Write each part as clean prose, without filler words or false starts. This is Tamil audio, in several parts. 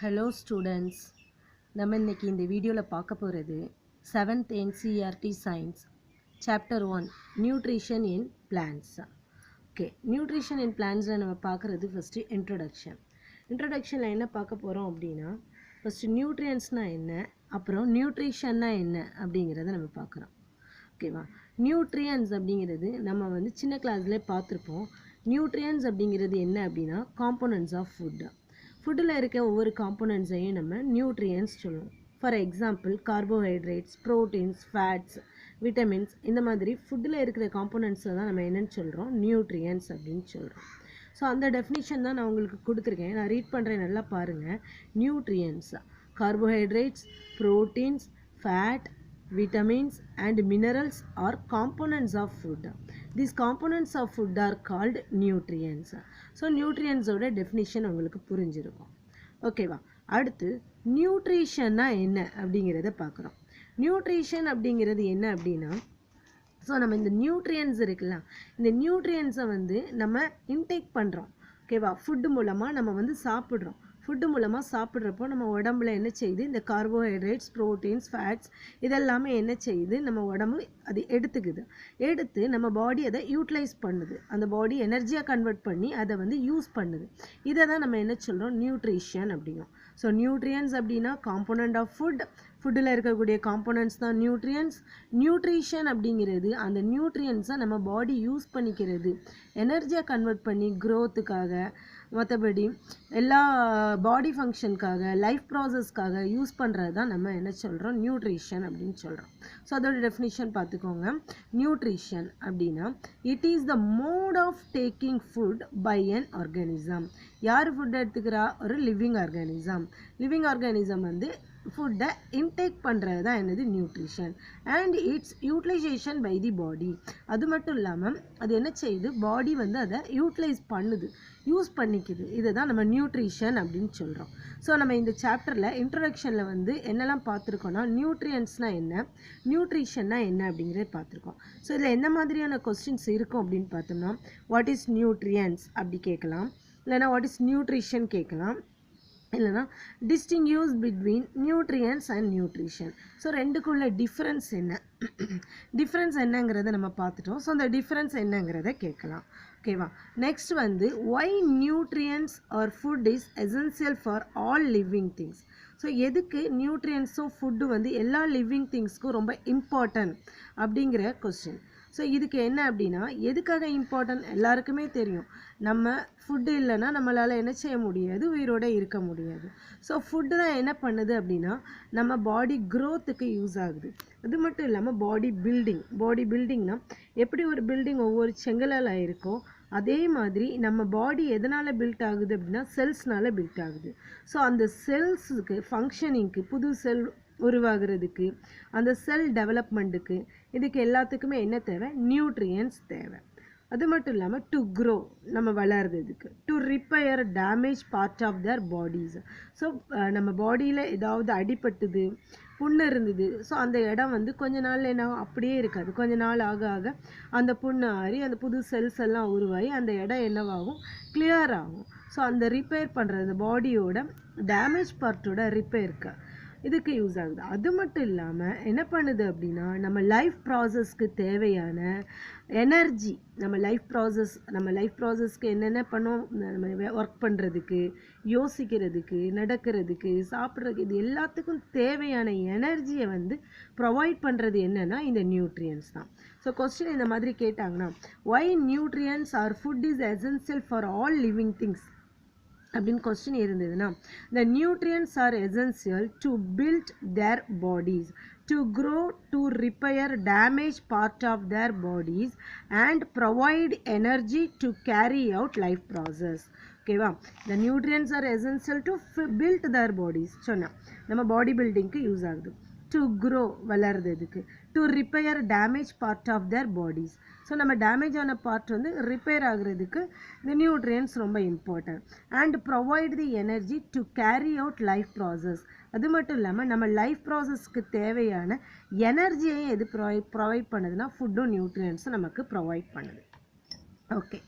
Hello students, நம்ம இன்னைக்கு இந்த வீடியோவில் பார்க்க போகிறது 7th NCERT Science Chapter 1 Nutrition in Plants. Okay, nutrition in பிளான்ஸில் நம்ம பார்க்குறது ஃபஸ்ட்டு இன்ட்ரடக்ஷனில் என்ன பார்க்க போகிறோம் அப்படின்னா ஃபஸ்ட்டு நியூட்ரியன்ஸ்னால் என்ன, அப்புறம் நியூட்ரிஷன்னா என்ன அப்படிங்கிறத நம்ம பார்க்குறோம். ஓகேவா, நியூட்ரியன்ஸ் அப்படிங்கிறது நம்ம சின்ன கிளாஸ்லேயே பார்த்துருப்போம். நியூட்ரியன்ஸ் அப்படிங்கிறது என்ன அப்படின்னா காம்போனன்ட்ஸ் ஆஃப் ஃபுட்டில் இருக்க ஒவ்வொரு காம்போனன்ட்ஸையும் நம்ம நியூட்ரியன்ஸ் சொல்லுவோம். For example carbohydrates, proteins, fats, vitamins, இந்த மாதிரி ஃபுட்டில் இருக்கிற காம்போனன்ட்ஸை தான் நம்ம என்னென்னு சொல்கிறோம், நியூட்ரியன்ஸ் அப்படின்னு சொல்கிறோம். ஸோ அந்த டெஃபினிஷன் தான் நான் உங்களுக்கு கொடுத்துருக்கேன். நான் ரீட் பண்ணுறேன், நல்லா பாருங்கள். Nutrients carbohydrates, proteins, fat, vitamins and minerals are components of food. These components of food are called nutrients. So nutrients ஓட definition உங்களுக்கு புரிஞ்சிருக்கும். ஓகேவா, அடுத்து நியூட்ரிஷன்னா என்ன அப்படிங்கிறத பார்க்குறோம். நியூட்ரிஷன் அப்படிங்கிறது என்ன அப்படின்னா, ஸோ நம்ம இந்த நியூட்ரியன்ஸ் இருக்குல்ல, இந்த நியூட்ரியன்ஸை நம்ம இன்டேக் பண்ணுறோம். ஓகேவா, ஃபுட்டு மூலமாக நம்ம சாப்பிட்றோம். ஃபுட்டு மூலமாக சாப்பிட்றப்போ நம்ம உடம்புல என்ன செய்யுது, இந்த கார்போஹைட்ரேட்ஸ், ப்ரோட்டீன்ஸ், ஃபேட்ஸ் இதெல்லாமே என்ன செய்யுது, நம்ம உடம்பு அது எடுத்து நம்ம பாடி அதை யூட்டிலைஸ் பண்ணுது. அந்த பாடி எனர்ஜியாக கன்வெர்ட் பண்ணி அதை யூஸ் பண்ணுது. இதை தான் நம்ம என்ன சொல்கிறோம், நியூட்ரிஷன் அப்படிங்கிறோம். ஸோ நியூட்ரியன்ஸ் அப்படின்னா காம்போனண்ட் ஆஃப் ஃபுட்டில் இருக்கக்கூடிய காம்போனன்ட்ஸ் தான் நியூட்ரியன்ஸ். நியூட்ரிஷன் அப்படிங்கிறது அந்த நியூட்ரியன்ஸை நம்ம பாடி யூஸ் பண்ணிக்கிறது, எனர்ஜியாக கன்வெர்ட் பண்ணி க்ரோத்துக்காக, மற்றபடி எல்லா பாடி ஃபங்க்ஷனுக்காக, லைஃப் ப்ராசஸ்க்காக யூஸ் பண்ணுறது தான் நம்ம என்ன சொல்கிறோம், நியூட்ரிஷன் அப்படின்னு சொல்கிறோம். ஸோ அதோட டெஃபினிஷன் பார்த்துக்கோங்க. நியூட்ரிஷன் அப்படின்னா it is the mode of taking food by an organism. யார் ஃபுட் எடுத்துக்கிறா, ஒரு லிவிங் ஆர்கானிசம். லிவிங் ஆர்கானிசம் ஃபுட்டை இன்டேக் பண்ணுறது தான் என்னது, nutrition. And its utilization by the body. அது மட்டும் இல்லாமல் அது என்ன செய்யுது, பாடி அதை யூட்டிலைஸ் பண்ணுது, யூஸ் பண்ணிக்குது. இதை தான் நம்ம நியூட்ரிஷன் அப்படின்னு சொல்கிறோம். ஸோ நம்ம இந்த சாப்டரில் இன்ட்ரடக்ஷனில் என்னெல்லாம் பார்த்துருக்கோன்னா, நியூட்ரியன்ஸ்னால் என்ன, நியூட்ரிஷன்னா என்ன அப்படிங்கிறத பார்த்துருக்கோம். ஸோ இதில் என்ன மாதிரியான கொஸ்டின்ஸ் இருக்கும் அப்படின்னு பார்த்தோம்னா, வாட் இஸ் நியூட்ரியன்ஸ் அப்படி கேட்கலாம், இல்லைனா வாட் இஸ் நியூட்ரிஷன் கேட்கலாம், இல்லைனா distinguish between nutrients and nutrition. So ரெண்டுக்குள்ள டிஃப்ரென்ஸ் என்னங்கிறத நம்ம பார்த்துட்டோம். ஸோ அந்த டிஃப்ரென்ஸ் என்னங்கிறத கேட்கலாம். ஓகேவா, next why nutrients or food is essential for all living things. So எதுக்கு நியூட்ரியன்ஸும் ஃபுட்டு எல்லா லிவிங் திங்ஸ்க்கும் ரொம்ப இம்பார்ட்டன்ட் அப்படிங்கிற கொஸ்டின். ஸோ இதுக்கு என்ன அப்படின்னா, எதுக்காக இம்பார்ட்டன்ட் எல்லாருக்குமே தெரியும். நம்ம ஃபுட்டு இல்லைன்னா நம்மளால் என்ன செய்ய முடியாது, உயிரோடு இருக்க முடியாது. ஸோ ஃபுட்டு தான் என்ன பண்ணுது அப்படின்னா, நம்ம பாடி க்ரோத்துக்கு யூஸ் ஆகுது. அது மட்டும் இல்லாமல் பாடி பில்டிங்னா எப்படி ஒரு பில்டிங் ஒவ்வொரு செங்கலால் இருக்கோ, அதே மாதிரி நம்ம பாடி எதனால் பில்ட் ஆகுது அப்படின்னா, செல்ஸ்னால் பில்ட் ஆகுது. ஸோ அந்த செல்ஸுக்கு ஃபங்க்ஷனிங்க்கு, புது செல் உருவாகிறதுக்கு, அந்த செல் டெவலப்மெண்ட்டுக்கு, இதுக்கு எல்லாத்துக்குமே என்ன தேவை, நியூட்ரியன்ஸ் தேவை. அது மட்டும் இல்லாமல் டு க்ரோ, நம்ம வளர்றதுக்கு, to repair damage part of their bodies. So நம்ம பாடியில் ஏதாவது அடிபட்டுது, புண்ணு இருந்தது, ஸோ அந்த இடம் கொஞ்ச நாள் என்ன அப்படியே இருக்காது. கொஞ்ச நாள் ஆக ஆக அந்த புண்ணு ஆறி அந்த புது செல்ஸ் எல்லாம் உருவாகி அந்த இடம் என்னவாகும், கிளியர் ஆகும். ஸோ அந்த ரிப்பேர் பண்ணுறது, அந்த பாடியோட டேமேஜ் பார்ட்டோட ரிப்பேருக்கு இதுக்கு யூஸ் ஆகுது. அது மட்டும் இல்லாமல் என்ன பண்ணுது அப்படின்னா, நம்ம லைஃப் ப்ராசஸ்க்கு தேவையான எனர்ஜி, நம்ம லைஃப் ப்ராசஸ்க்கு என்னென்ன பண்ணோம், நம்ம ஒர்க் பண்ணுறதுக்கு, யோசிக்கிறதுக்கு, நடக்கிறதுக்கு, சாப்பிட்றதுக்கு, இது எல்லாத்துக்கும் தேவையான எனர்ஜியை ப்ரொவைட் பண்ணுறது என்னென்னா இந்த நியூட்ரியன்ஸ் தான். ஸோ கொஸ்டின் இந்த மாதிரி கேட்டாங்கன்னா, why nutrients or food is essential for all living things அப்படின்னு கொஸ்டின் இருந்ததுன்னா, the nutrients are essential to build their bodies, to grow, to repair damaged part of their bodies and provide energy to carry out life process. ஓகேவா, the nutrients are essential to build their bodies சொன்னா நம்ம பாடி பில்டிங்க்கு யூஸ் ஆகுது, டு க்ரோ வளர்றதுக்கு, to repair damage part of their bodies. So நம்ம டேமேஜ் ஆன பார்ட் ரிப்பேர் ஆகுறதுக்கு இந்த நியூட்ரியன்ஸ் ரொம்ப important. And provide the energy to carry out life process. அது மட்டும் இல்லாமல் நம்ம லைஃப் ப்ராசஸ்க்கு தேவையான எனர்ஜியை எது ப்ரொவைட் பண்ணுதுன்னா, ஃபுட்டும் நியூட்ரியன்ஸும் நமக்கு ப்ரொவைட் பண்ணுது. ஓகே,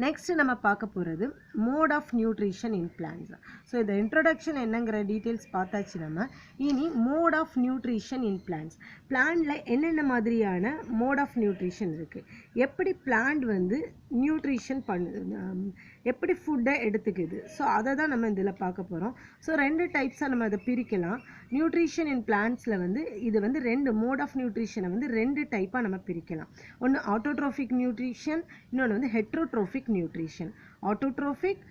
நெக்ஸ்ட் நம்ம பார்க்க போகிறது mode of nutrition in plants. So இந்த இன்ட்ரொடக்ஷன் என்னங்கிற டீட்டெயில்ஸ் பார்த்தாச்சு. நம்ம இனி mode of nutrition in plants. பிளான்ட்ல என்னென்ன மாதிரியான மோட் ஆஃப் நியூட்ரிஷன் இருக்குது, எப்படி பிளான்ட் வந்து நியூட்ரிஷன் பண்ணுது, எப்படி ஃபுட்டை எடுத்துக்குது, ஸோ அதை தான் நம்ம இதில் பார்க்க போகிறோம். ஸோ 2 டைப்ஸாக நம்ம அதை பிரிக்கலாம். நியூட்ரிஷன் இன் பிளான்ட்ஸில் வந்து இது வந்து 2 மோட் ஆஃப் நியூட்ரிஷனை வந்து 2 டைப்பாக நம்ம பிரிக்கலாம். ஒன்று ஆட்டோட்ரோஃபிக் நியூட்ரிஷன், இன்னொன்று வந்து heterotrophic nutrition. Autotrophic,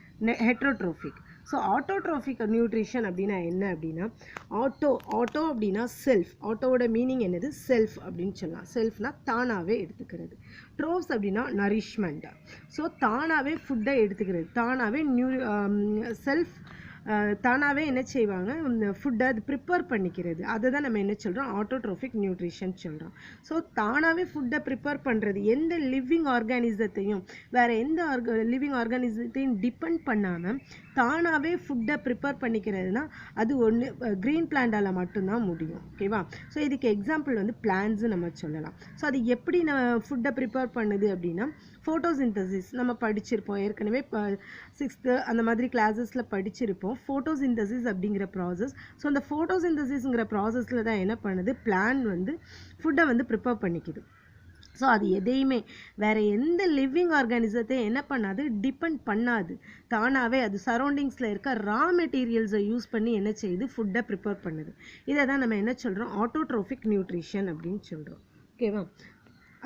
heterotrophic. So autotrophic nutrition அப்படின்னா என்ன அப்படின்னா, ஆட்டோ அப்படின்னா செல்ஃப். ஆட்டோவோட மீனிங் என்னது, செல்ஃப் அப்படின்னு சொல்லலாம். செல்ஃப்னா தானாகவே எடுத்துக்கிறது. ட்ரோவ்ஸ் அப்படின்னா நரிஷ்மெண்ட். ஸோ தானாகவே ஃபுட்டை எடுத்துக்கிறது, தானாகவே செல்ஃப் தானாகவே என்ன செய்வாங்க, ஃபுட்டை அது ப்ரிப்பேர் பண்ணிக்கிறது. அதை தான் நம்ம என்ன சொல்கிறோம், ஆட்டோட்ரோஃபிக் நியூட்ரிஷன் சொல்கிறோம். ஸோ தானாகவே ஃபுட்டை ப்ரிப்பேர் பண்ணுறது, எந்த லிவிங் ஆர்கானிசத்தையும் வேறு எந்த லிவிங் ஆர்கானிசத்தையும் டிபெண்ட் பண்ணாமல் தானாகவே ஃபுட்டை ப்ரிப்பேர் பண்ணிக்கிறதுனா அது ஒன்று க்ரீன் பிளான்ட்டால் மட்டும்தான் முடியும். ஓகேவா? ஸோ இதுக்கு எக்ஸாம்பிள் வந்து பிளான்ட்ஸு நம்ம சொல்லலாம். ஸோ அது எப்படி நம்ம ஃபுட்டை ப்ரிப்பேர் பண்ணுது அப்படின்னா, ஃபோட்டோசிந்தசிஸ் நம்ம படிச்சிருப்போம் ஏற்கனவே, 6th அந்த மாதிரி கிளாஸஸில் படிச்சிருப்போம். ஃபோட்டோசிந்தசிஸ் அப்படிங்கிற ப்ராசஸ். ஸோ அந்த ஃபோட்டோசிந்தசிஸ்ங்கிற ப்ராசஸில் தான் என்ன பண்ணுது, பிளான்ட் வந்து ஃபுட்டை வந்து ப்ரிப்பேர் பண்ணிக்குது. ஸோ அது எதையுமே வேறு எந்த லிவிங் ஆர்கானிசத்தையும் என்ன பண்ணாது, டிபெண்ட் பண்ணாது. தானாகவே அது சரௌண்டிங்ஸில் இருக்க ரா மெட்டீரியல்ஸை யூஸ் பண்ணி என்ன செய்யுது, ஃபுட்டை ப்ரிப்பேர் பண்ணுது. இதை தான் நம்ம என்ன சொல்கிறோம், ஆட்டோட்ரோஃபிக் நியூட்ரிஷன் அப்படின்னு சொல்கிறோம். ஓகேவா?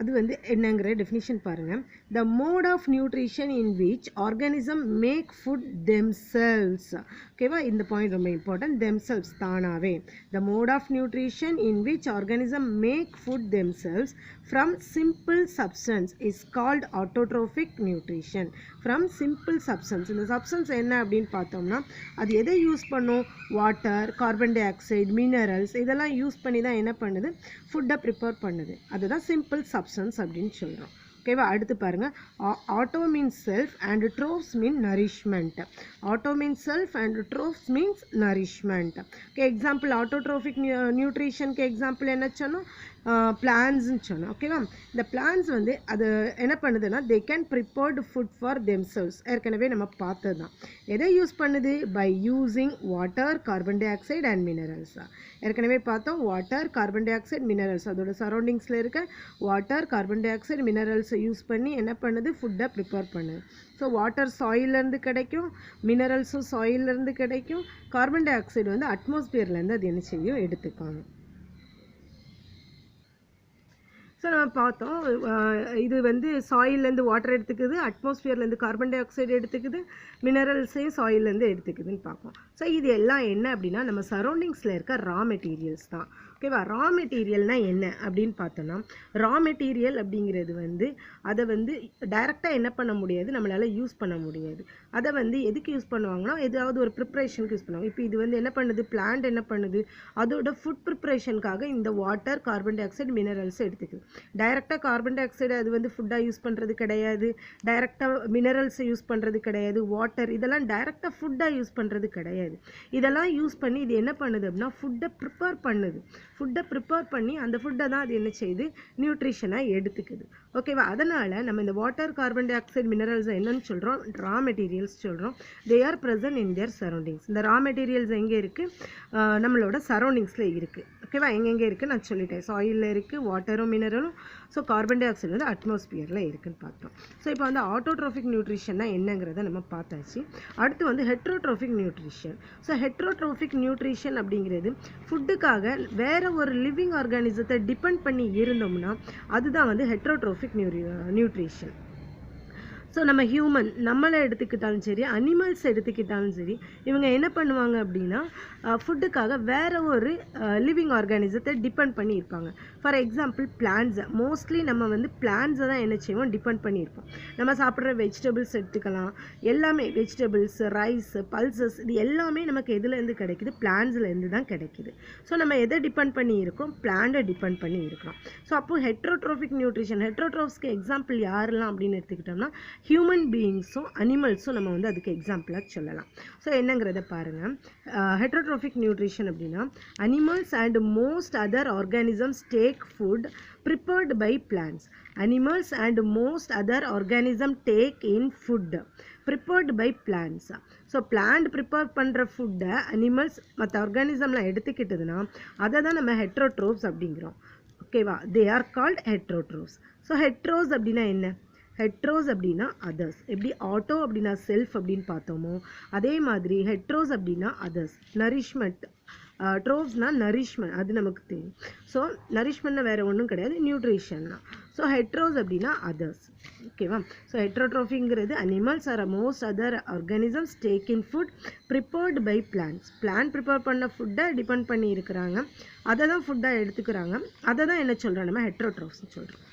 அது வந்து என்னங்கிற டெஃபினிஷன் பாருங்கள். The mode of nutrition in which organism make food themselves. ஓகேவா? இந்த பாயிண்ட் ரொம்ப இம்பார்ட்டன்ட். தெம்செல்ஸ் தானாகவே. The mode of nutrition in which organism make food themselves from simple substance is called autotrophic nutrition. From simple substance. இந்த சப்ஸ்டன்ஸ் என்ன அப்படின்னு பார்த்தோம்னா, அது எதை யூஸ் பண்ணும், water, carbon dioxide, minerals இதெல்லாம் யூஸ் பண்ணி தான் என்ன பண்ணுது, ஃபுட்டை ப்ரிப்பேர் பண்ணுது. அதுதான் சிம்பிள் சப்ஸ்டன்ஸ் அப்படின்னு சொல்கிறோம். ஓகேவா? அடுத்து பாருங்கள். Auto means self and trophs mean nourishment. Auto means self and trophs means nourishment. Okay, example autotrophic நியூட்ரிஷனுக்கு எக்ஸாம்பிள் என்ன சொன்னோம், பிளான்ஸ்ன்னு சொன்னோம். ஓகேவா? இந்த பிளான்ஸ் வந்து அது என்ன பண்ணுதுன்னா, they can prepared food for themselves. ஏற்கனவே நம்ம பார்த்தது தான். எதை யூஸ் பண்ணுது, by using water, carbon dioxide and minerals. ஏற்கனவே பார்த்தோம், water, carbon dioxide, minerals. அதோட சரௌண்டிங்ஸில் இருக்க வாட்டர், கார்பன் டை ஆக்சைடு, மினரல்ஸை யூஸ் பண்ணி என்ன பண்ணுது, ஃபுட்டை ப்ரிப்பேர் பண்ணுது. ஸோ வாட்டர் சாயிலேருந்து கிடைக்கும், மினரல்ஸும் சாயிலேருந்து கிடைக்கும், கார்பன் டை ஆக்சைடு வந்து அட்மாஸ்பியர்லேருந்து அது என்ன செய்யும், எடுத்துக்காங்க. ஸோ நம்ம பார்த்தோம், இது வந்து சாயிலேருந்து வாட்டர் எடுத்துக்குது, அட்மாஸ்பியர்லேருந்து கார்பன் டை ஆக்சைடு எடுத்துக்குது, மினரல்ஸையும் சாயிலேருந்து எடுத்துக்குதுன்னு பார்ப்போம். ஸோ இது எல்லாம் என்ன அப்படின்னா, நம்ம சரௌண்டிங்ஸில் இருக்க ரா மெட்டீரியல்ஸ் தான். ஓகேவா? ரா மெட்டீரியல்னால் என்ன அப்படின்னு பார்த்தோன்னா, ரா மெட்டீரியல் அப்படிங்கிறது வந்து அதை வந்து டைரெக்டாக என்ன பண்ண முடியாது, நம்மளால் யூஸ் பண்ண முடியாது. அதை வந்து எதுக்கு யூஸ் பண்ணுவாங்கன்னா, ஏதாவது ஒரு ப்ரிப்ரேஷனுக்கு யூஸ் பண்ணுவாங்க. இப்போ இது வந்து என்ன பண்ணுது, பிளான்ட் என்ன பண்ணுது, அதோட ஃபுட் ப்ரிப்ரேஷனுக்காக இந்த water, carbon dioxide, minerals எடுத்துக்குது. டைரெக்டாக கார்பன் டை ஆக்சைடு அது வந்து ஃபுட்டாக யூஸ் பண்ணுறது கிடையாது, டைரெக்டாக மினரல்ஸை யூஸ் பண்ணுறது கிடையாது, வாட்டர் இதெல்லாம் டைரெக்டாக ஃபுட்டாக யூஸ் பண்ணுறது கிடையாது. இதெல்லாம் யூஸ் பண்ணி இது என்ன பண்ணுது அப்படின்னா, ஃபுட்டை ப்ரிப்பேர் பண்ணுது. ஃபுட்டை ப்ரிப்பேர் பண்ணி அந்த ஃபுட்டை தான் அது என்ன செய்யுது, நியூட்ரிஷனாக எடுத்துக்குது. ஓகேவா? அதனால் நம்ம இந்த வாட்டர், கார்பன் டை ஆக்சைடு, மினரல்ஸை என்னன்னு சொல்கிறோம், ரா மெட்டீரியல்ஸ் சொல்கிறோம். They are present in their surroundings. இந்த ரா மெட்டீரியல்ஸ் எங்கே இருக்குது, நம்மளோட சரௌண்டிங்ஸில் இருக்குது. ஓகேவா? எங்கெங்கே இருக்குது நான் சொல்லிட்டேன். சாயிலில் இருக்குது, வாட்டரும் மினரலும். ஸோ கார்பன் டை ஆக்சைடு வந்து அட்மாஸ்பியரில் இருக்குதுன்னு பார்த்தோம். ஸோ இப்போ வந்து ஆட்டோட்ரோஃபிக் நியூட்ரிஷன்னா என்னங்கிறத நம்ம பார்த்தாச்சு. அடுத்து வந்து heterotrophic nutrition. So heterotrophic nutrition அப்படிங்கிறது ஃபுட்டுக்காக வேறு ஒரு லிவிங் ஆர்கானிசத்தை டிபெண்ட் பண்ணி இருந்தோம்னா அதுதான் வந்து ஹெட்ரோட்ரோஃபிக் நியூட்ரிஷன். ஸோ நம்ம ஹியூமன் நம்மளை எடுத்துக்கிட்டாலும் சரி, அனிமல்ஸ் எடுத்துக்கிட்டாலும் சரி, இவங்க என்ன பண்ணுவாங்க அப்படின்னா, ஃபுட்டுக்காக வேறு ஒரு லிவிங் ஆர்கானிசத்தை டிபெண்ட் பண்ணி இருப்பாங்க. ஃபார் எக்ஸாம்பிள் பிளான்ட்ஸை, மோஸ்ட்லி நம்ம வந்து பிளான்ட்ஸை தான் என்ன செய்வோம், டிபெண்ட் பண்ணியிருப்போம். நம்ம சாப்பிட்ற வெஜிடபிள்ஸ் எடுத்துக்கலாம், எல்லாமே வெஜிடபிள்ஸ், ரைஸ், பல்சஸ் இது எல்லாமே நமக்கு எதுலேருந்து கிடைக்குது, பிளான்ட்ஸ்லேருந்து தான் கிடைக்குது. ஸோ நம்ம எதை டிபெண்ட் பண்ணி இருக்கோம், பிளான்ட்டை டிபெண்ட் பண்ணி இருக்கிறோம். ஸோ அப்போது ஹெட்ரோட்ரோஃபிக் நியூட்ரிஷன், ஹெட்ரோட்ரோஃப்ஸ்க்கு எக்ஸாம்பிள் யாரெல்லாம் அப்படின்னு எடுத்துக்கிட்டோம்னா, ஹியூமன் பீயிங்ஸும் அனிமல்ஸும் நம்ம வந்து அதுக்கு எக்ஸாம்பிளாக சொல்லலாம். ஸோ என்னங்கிறத பாருங்கள். ஹெட்ரோட்ரோஃபிக் நியூட்ரிஷன் அப்படின்னா animals and most other organisms take food prepared by plants. Animals and most other organisms take in food prepared by plants. So plant prepare பண்ணுற ஃபுட்டை அனிமல்ஸ் மற்ற ஆர்கானிசம்லாம் எடுத்துக்கிட்டதுன்னா அதை தான் நம்ம ஹெட்ரோட்ரோப்ஸ் அப்படிங்கிறோம். ஓகேவா? They are called heterotrophs. So heteros அப்படின்னா என்ன? ஹெட்ரோஸ் அப்படின்னா அதர்ஸ். எப்படி ஆட்டோ அப்படின்னா செல்ஃப் அப்படின்னு பார்த்தோமோ அதே மாதிரி ஹெட்ரோஸ் அப்படின்னா அதர்ஸ். நரிஷ்மெண்ட், ட்ரோப்ஸ்னா நரிஷ்மெண்ட், அது நமக்கு தெரியும். ஸோ நரிஷ்மெண்ட்னா வேறு ஒன்றும் கிடையாது, நியூட்ரிஷன்னா. ஸோ ஹெட்ரோஸ் அப்படின்னா அதர்ஸ். ஓகேவா? ஸோ ஹெட்ரோட்ரோஃபிங்கிறது animals are most other organisms take in food prepared by plants. Plant prepare பண்ண ஃபுட்டை டிபெண்ட் பண்ணி இருக்கிறாங்க, அதை தான் ஃபுட்டாக எடுத்துக்கிறாங்க. அதை தான் என்ன சொல்கிறோம்? நம்ம ஹெட்ரோட்ரோப்ஸ்னு சொல்கிறோம்.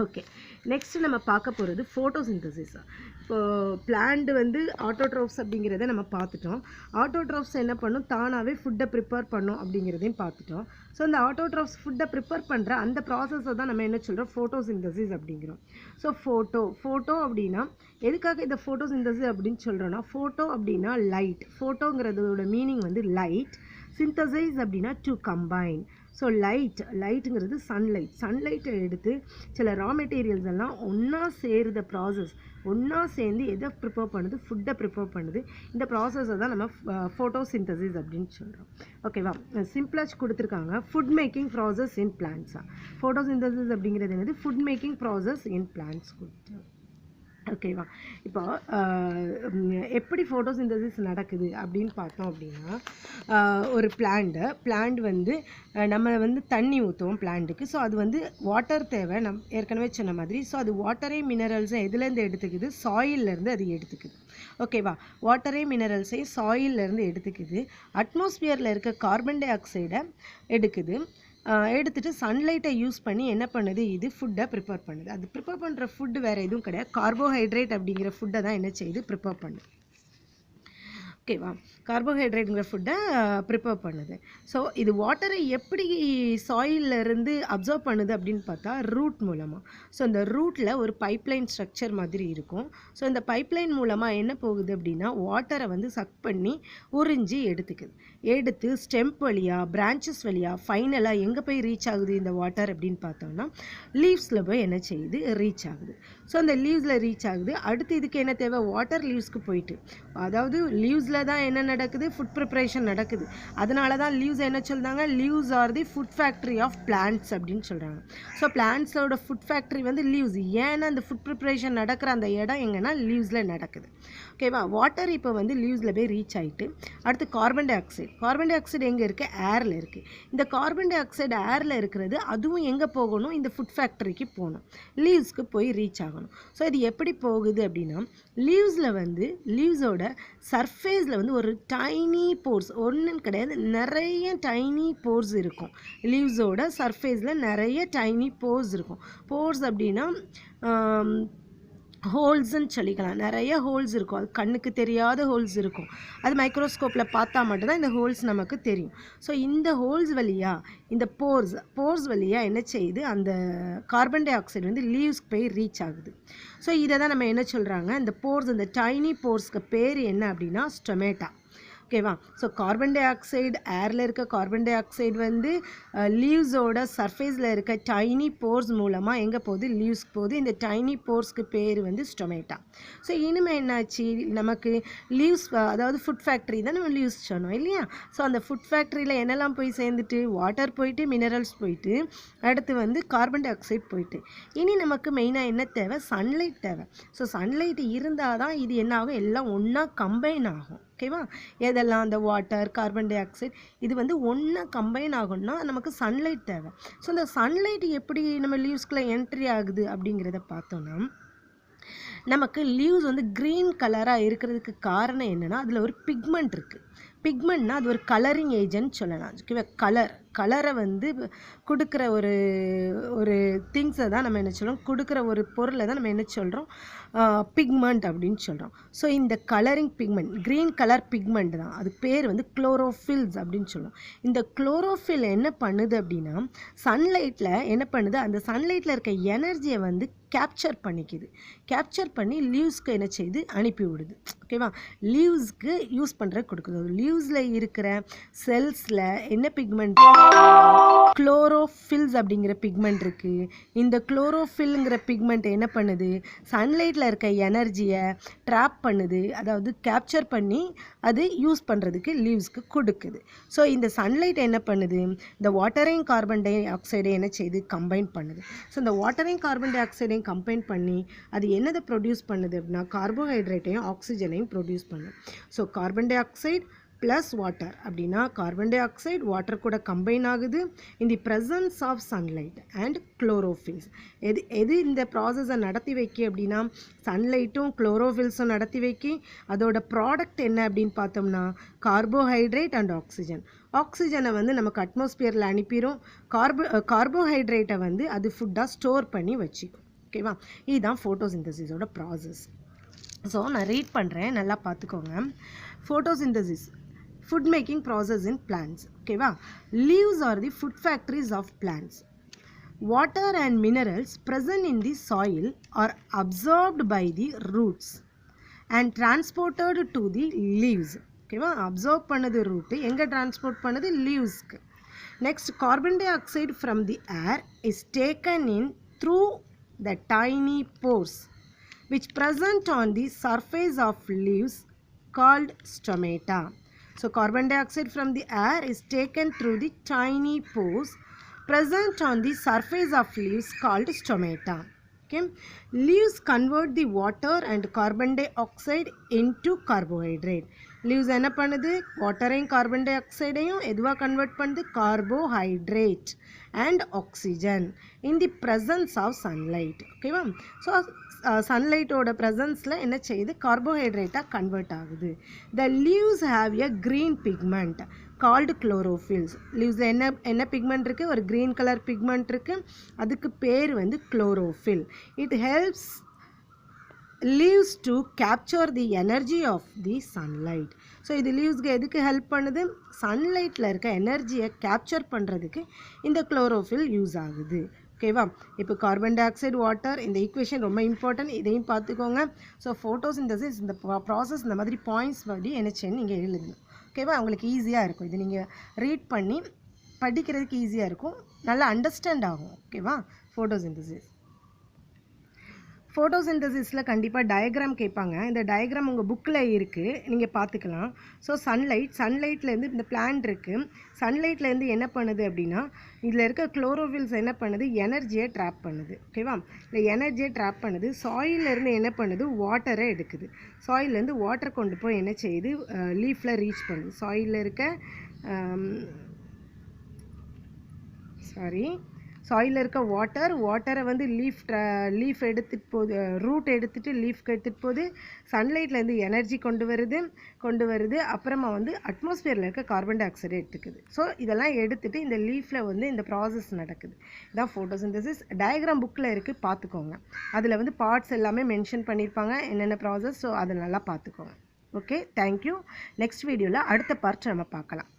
ஓகே, நெக்ஸ்ட்டு நம்ம பார்க்க போகிறது ஃபோட்டோசிந்தசிஸ். இப்போது பிளான்ட் வந்து ஆட்டோட்ரோப்ஸ் அப்படிங்கிறத நம்ம பார்த்துட்டோம். ஆட்டோட்ரோப்ஸ் என்ன பண்ணும்? தானாகவே ஃபுட்டை ப்ரிப்பேர் பண்ணும் அப்படிங்கிறதையும் பார்த்துட்டோம். ஸோ இந்த ஆட்டோட்ரோப்ஸ் ஃபுட்டை ப்ரிப்பேர் பண்ணுற அந்த ப்ராசஸை தான் நம்ம என்ன சொல்கிறோம்? ஃபோட்டோசிந்தசிஸ் அப்படிங்கிறோம். ஸோ ஃபோட்டோ அப்படின்னா எதுக்காக இந்த ஃபோட்டோசிந்தசிஸ் அப்படின்னு சொல்கிறோன்னா, ஃபோட்டோ அப்படின்னா லைட். ஃபோட்டோங்கிறதோட மீனிங் வந்து லைட். சிந்தசைஸ் அப்படின்னா டு கம்பைன். ஸோ லைட்டுங்கிறது சன்லைட்டை எடுத்து சில ரா மெட்டீரியல்ஸ் எல்லாம் ஒன்றா சேருத ப்ராசஸ், ஒன்றா சேர்ந்து எதை ப்ரிப்பேர் பண்ணுது? ஃபுட்டை ப்ரிப்பேர் பண்ணுது. இந்த ப்ராசஸை தான் நம்ம ஃபோட்டோசிந்தசிஸ் அப்படின்னு சொல்கிறோம். ஓகேவா? சிம்பிளாக கொடுத்துருக்காங்க, ஃபுட் மேக்கிங் ப்ராசஸ் இன் பிளான்ட்ஸா. ஃபோட்டோசிந்தசிஸ் அப்படிங்கிறது என்னது? ஃபுட் மேக்கிங் ப்ராசஸ் இன் பிளான்ட்ஸ் கொடுத்து. ஓகேவா? இப்போ எப்படி ஃபோட்டோசிந்தசிஸ் நடக்குது அப்படின்னு பார்த்தோம் அப்படின்னா, ஒரு பிளான்ட் வந்து நம்ம வந்து தண்ணி ஊற்றுவோம் பிளான்ட்டுக்கு. ஸோ அது வந்து வாட்டர் தேவை, ஏற்கனவே சொன்ன மாதிரி. ஸோ அது வாட்டரே மினரல்ஸை எதுலேருந்து எடுத்துக்குது? சாயில்லேருந்து அது எடுத்துக்குது. ஓகேவா? வாட்டரே மினரல்ஸையும் சாயில்லேருந்து எடுத்துக்குது. அட்மாஸ்பியரில் இருக்க கார்பன் டை ஆக்சைடை எடுத்துகிட்டு சன்லைட்டை யூஸ் பண்ணி என்ன பண்ணுது? இது ஃபுட்டை ப்ரிப்பேர் பண்ணுது. அது ப்ரிப்பேர் பண்ணுற ஃபுட்டு வேறு எதுவும் கிடையாது, கார்போஹைட்ரேட் அப்படிங்கிற ஃபுட்டை தான் என்ன செய்யுது? ப்ரிப்பேர் பண்ணுது. ஓகேவா? கார்போஹைட்ரேட்டுங்கிற ஃபுட்டை ப்ரிப்பேர் பண்ணுது. ஸோ இது வாட்டரை எப்படி சாயிலிருந்து அப்சர்வ் பண்ணுது அப்படின்னு பார்த்தா ரூட் மூலமாக. ஸோ இந்த ரூட்டில் ஒரு பைப்லைன் ஸ்ட்ரக்சர் மாதிரி இருக்கும். ஸோ இந்த பைப்லைன் மூலமாக என்ன போகுது அப்படின்னா வாட்டரை வந்து சக் பண்ணி உறிஞ்சி எடுத்து ஸ்டெம்ப் வழியாக, பிரான்ச்சஸ் வழியாக ஃபைனலாக எங்கே போய் ரீச் ஆகுது இந்த வாட்டர் அப்படின்னு பார்த்தோம்னா லீவ்ஸில் போய் என்ன செய்யுது? ரீச் ஆகுது. ஸோ அந்த லீவ்ஸில் ரீச் ஆகுது. அடுத்து இதுக்கு என்ன தேவை? வாட்டர் லீவ்ஸ்க்கு போயிட்டு, அதாவது லீவ்ஸில் தான் என்ன நடக்குது? ஃபுட் ப்ரிப்பரேஷன் நடக்குது. அதனால தான் லீவ்ஸ் என்ன சொல்கிறாங்க? Leaves are the food factory of plants அப்படின்னு சொல்கிறாங்க. ஸோ பிளான்ட்ஸோட ஃபுட் ஃபேக்ட்ரி வந்து லீவ்ஸ். ஏன்னா அந்த ஃபுட் ப்ரிப்பரேஷன் நடக்கிற அந்த இடம் எங்கன்னா லீவ்ஸில் நடக்குது. ஓகேவா? வாட்டர் இப்போ வந்து லீவ்ஸில் போய் ரீச் ஆகிட்டு அடுத்து கார்பன் டை ஆக்சைடு எங்கே இருக்குது? ஏரில் இருக்குது. இந்த கார்பன் டை ஆக்சைடு ஏரில் இருக்கிறது அதுவும் எங்கே போகணும்? இந்த ஃபுட் ஃபேக்ட்ரிக்கு போகணும், லீவ்ஸ்க்கு போய் ரீச் ஆகணும். ஸோ இது எப்படி போகுது அப்படின்னா லீவ்ஸில் வந்து லீவ்ஸோட சர்ஃபேஸில் வந்து ஒரு டைனி போர்ஸ், ஒன்றுன்னு கிடையாது, நிறைய டைனி போர்ஸ் இருக்கும். லீவ்ஸோட சர்ஃபேஸில் நிறைய டைனி போர்ஸ் இருக்கும். போர்ஸ் அப்படின்னா ஹோல்ஸ்ன்னு சொல்லிக்கலாம். நிறைய ஹோல்ஸ் இருக்கும். அது கண்ணுக்கு தெரியாத ஹோல்ஸ் இருக்கும். அது மைக்ரோஸ்கோப்பில் பார்த்தா மட்டும்தான் இந்த ஹோல்ஸ் நமக்கு தெரியும். ஸோ இந்த ஹோல்ஸ் வழியாக, இந்த போர்ஸ் வழியாக என்ன செய்யுது? அந்த கார்பன் டை ஆக்சைடு வந்து லீவ்ஸ்க்கு போய் ரீச் ஆகுது. ஸோ இதை தான் நம்ம என்ன சொல்கிறாங்க? இந்த போர்ஸ், இந்த டைனி போர்ஸ்க்கு பேர் என்ன அப்படின்னா ஸ்டொமேட்டா. ஓகேவா? ஸோ கார்பன் டை ஆக்சைடு, ஏரில் இருக்க கார்பன் டை ஆக்சைடு வந்து லீவ்ஸோட சர்ஃபேஸில் இருக்க டைனி போர்ஸ் மூலமாக எங்கே போகுது? லீவ்ஸ்க்கு போகுது. இந்த டைனி போர்ஸ்க்கு பேர் வந்து ஸ்டொமேட்டா. ஸோ இனிமேல் என்னாச்சு? நமக்கு லீவ்ஸ், அதாவது ஃபுட் ஃபேக்ட்ரி தான் நம்ம லீவ்ஸ் சொன்னோம் இல்லையா? ஸோ அந்த ஃபுட் ஃபேக்ட்ரியில் என்னெல்லாம் போய் சேர்ந்துட்டு? வாட்டர் போயிட்டு, மினரல்ஸ் போயிட்டு, அடுத்து வந்து கார்பன் டை ஆக்சைடு போயிட்டு. இனி நமக்கு மெயினாக என்ன தேவை? சன்லைட் தேவை. ஸோ சன்லைட் இருந்தால் தான் இது என்ன ஆகும்? எல்லாம் ஒன்றா கம்பைன் ஆகும். ஓகேவா? எதெல்லாம்? அந்த வாட்டர், கார்பன் டை ஆக்சைடு, இது வந்து ஒன்றா கம்பைன் ஆகணும்னா நமக்கு சன்லைட் தேவை. ஸோ இந்த சன்லைட் எப்படி நம்ம லீவ்ஸ்குள்ளே என்ட்ரி ஆகுது அப்படிங்கிறத பார்த்தோன்னா, நமக்கு லீவ்ஸ் வந்து க்ரீன் கலராக இருக்கிறதுக்கு காரணம் என்னென்னா அதில் ஒரு பிக்மெண்ட் இருக்குது. பிக்மெண்ட்னா அது ஒரு கலரிங் ஏஜென்ட் சொல்லலாம். கலரை வந்து கொடுக்குற ஒரு திங்ஸை தான் நம்ம என்ன சொல்கிறோம், கொடுக்குற ஒரு பொருளை தான் நம்ம என்ன சொல்கிறோம், பிக்மெண்ட் அப்படின்னு சொல்கிறோம். ஸோ இந்த colouring pigment green colour pigment தான், அது பேர் வந்து குளோரோஃபில்ஸ் அப்படின்னு சொல்லுவோம். இந்த குளோரோஃபில் என்ன பண்ணுது அப்படின்னா சன்லைட்டில் என்ன பண்ணுது, அந்த சன்லைட்டில் இருக்க எனர்ஜியை வந்து கேப்சர் பண்ணிக்குது. கேப்சர் பண்ணி லீவ்ஸ்க்கு என்ன செய்யுது, அனுப்பி விடுது. ஓகேவா, லீவ்ஸ்க்கு யூஸ் பண்ணுற கொடுக்குது. லீவ்ஸில் இருக்கிற செல்ஸில் என்ன பிக்மெண்ட், குளோரோஃபில்ஸ் அப்படிங்கிற பிக்மெண்ட் இருக்குது. இந்த குளோரோஃபில்ங்கிற பிக்மெண்ட் என்ன பண்ணுது, சன்லைட்டில் இருக்க எனர்ஜியை ட்ராப் பண்ணுது, அதாவது கேப்சர் பண்ணி அது யூஸ் பண்ணுறதுக்கு லீவ்ஸ்க்கு கொடுக்குது. ஸோ இந்த சன்லைட் என்ன பண்ணுது, இந்த வாட்டரையும் கார்பன் டை ஆக்சைடை என்ன செய்யுது, கம்பைன் பண்ணுது. ஸோ இந்த வாட்டரையும் கார்பன் டை ஆக்சைடையும் கம்பைன் பண்ணி அது என்னதை ப்ரொடியூஸ் பண்ணுது அப்படின்னா கார்போஹைட்ரேட்டையும் ஆக்சிஜனையும் ப்ரொடியூஸ் பண்ணுது. So carbon dioxide plus water அப்படின்னா கார்பன் டை ஆக்சைடு வாட்டர் கூட கம்பைன் ஆகுது in the presence of sunlight and chlorophylls. எது இந்த ப்ராசஸை நடத்தி வைக்கி அப்படின்னா சன்லைட்டும் குளோரோஃபில்ஸும் நடத்தி வைக்கி. அதோட ப்ராடக்ட் என்ன அப்படின்னு பார்த்தோம்னா கார்போஹைட்ரேட் அண்ட் ஆக்சிஜன். ஆக்சிஜனை வந்து நமக்கு அட்மாஸ்பியரில் அனுப்பிடும், கார்போஹைட்ரேட்டை வந்து அது ஃபுட்டாக ஸ்டோர் பண்ணி வச்சுக்கும். ஓகேவா, இதுதான் ஃபோட்டோசிந்தசிஸோட ப்ராசஸ். ஸோ நான் ரீட் பண்ணுறேன், நல்லா பார்த்துக்கோங்க. Photosynthesis food making process in plants. Okay, leaves are the food factories of plants. Water and minerals present in the soil are absorbed by the roots and transported to the leaves. Okay, absorb பண்ணது root, எங்க transport பண்ணது leaves க்கு. Next, carbon dioxide from the air is taken in through the tiny pores which present on the surface of leaves called stomata. So carbon dioxide from the air is taken through the tiny pores present on the surface of leaves called stomata. Okay, leaves convert the water and carbon dioxide into carbohydrate. Leaves என்ன பண்ணுது, வாட்டரையும் கார்பன் டை ஆக்சைடையும் எதுவாக கன்வெர்ட் பண்ணுது, carbohydrate and oxygen in the presence of sunlight. ஓகேவா, ஸோ சன்லைட்டோட ப்ரெசன்ஸில் என்ன செய்யுது, கார்போஹைட்ரேட்டாக கன்வெர்ட் ஆகுது. The leaves have a green pigment called chlorophylls. லீவ்ஸில் என்ன பிக்மெண்ட் இருக்குது, ஒரு க்ரீன் கலர் பிக்மெண்ட் இருக்குது, அதுக்கு பேர் வந்து chlorophyll. It helps leaves to capture the energy of the sunlight. So இது லீவ்ஸ்க்கு எதுக்கு ஹெல்ப் பண்ணுது, சன்லைட்டில் இருக்க எனர்ஜியை கேப்சர் பண்ணுறதுக்கு இந்த குளோரோஃபில் யூஸ் ஆகுது. ஓகேவா, இப்போ கார்பன் டை ஆக்சைடு வாட்டர், இந்த ஈக்குவேஷன் ரொம்ப இம்பார்ட்டன்ட், இதையும் பார்த்துக்கோங்க. ஸோ ஃபோட்டோசிந்தசிஸ் இந்த ப்ராசஸ் இந்த மாதிரி பாயிண்ட்ஸ் படி என்ன செய்யணும் நீங்கள் எழுதணும். ஓகேவா, உங்களுக்கு ஈஸியாக இருக்கும், இது நீங்கள் ரீட் பண்ணி படிக்கிறதுக்கு ஈஸியாக இருக்கும், நல்லா அண்டர்ஸ்டாண்ட் ஆகும். ஓகேவா, ஃபோட்டோசிந்தசிஸ் ஃபோட்டோசிந்தசிஸில் கண்டிப்பாக டயக்ராம் கேட்பாங்க. இந்த டயக்ராம் உங்கள் புக்கில் இருக்குது, நீங்கள் பார்த்துக்கலாம். ஸோ சன்லைட்லேருந்து இந்த பிளான்ட் இருக்குது, சன்லைட்லேருந்து என்ன பண்ணுது அப்படின்னா இதில் இருக்க குளோரோஃபில்ஸ் என்ன பண்ணுது, எனர்ஜியை ட்ராப் பண்ணுது. ஓகேவா, இந்த எனர்ஜியை ட்ராப் பண்ணுது. சாயிலேருந்து என்ன பண்ணுது, வாட்டரை எடுக்குது. சாயிலேருந்து வாட்டர் கொண்டு போய் என்ன செய்யுது, லீஃபில் ரீச் பண்ணுது. சாயிலில் இருக்க சாயிலில் இருக்க வாட்டரை வந்து லீஃப் எடுத்துகிட்டு போகுது, ரூட் எடுத்துகிட்டு லீஃப்க்கு எடுத்துகிட்டு போகுது. சன்லைட்லேருந்து எனர்ஜி கொண்டு வருது. அப்புறமா வந்து அட்மாஸ்பியரில் இருக்க கார்பன் டை ஆக்சைடை எடுத்துக்குது. ஸோ இதெல்லாம் எடுத்துகிட்டு இந்த லீஃபில் வந்து இந்த ப்ராசஸ் நடக்குது. இதான் ஃபோட்டோசிந்தசிஸ். டயக்ராம் புக்கில் இருக்குது, பார்த்துக்கோங்க. அதில் வந்து பார்ட்ஸ் எல்லாமே மென்ஷன் பண்ணியிருப்பாங்க, என்னென்ன ப்ராசஸ். ஸோ அதை நல்லா பார்த்துக்கோங்க. Okay, thank you. நெக்ஸ்ட் வீடியோவில் அடுத்த பார்ட் நம்ம பார்க்கலாம்.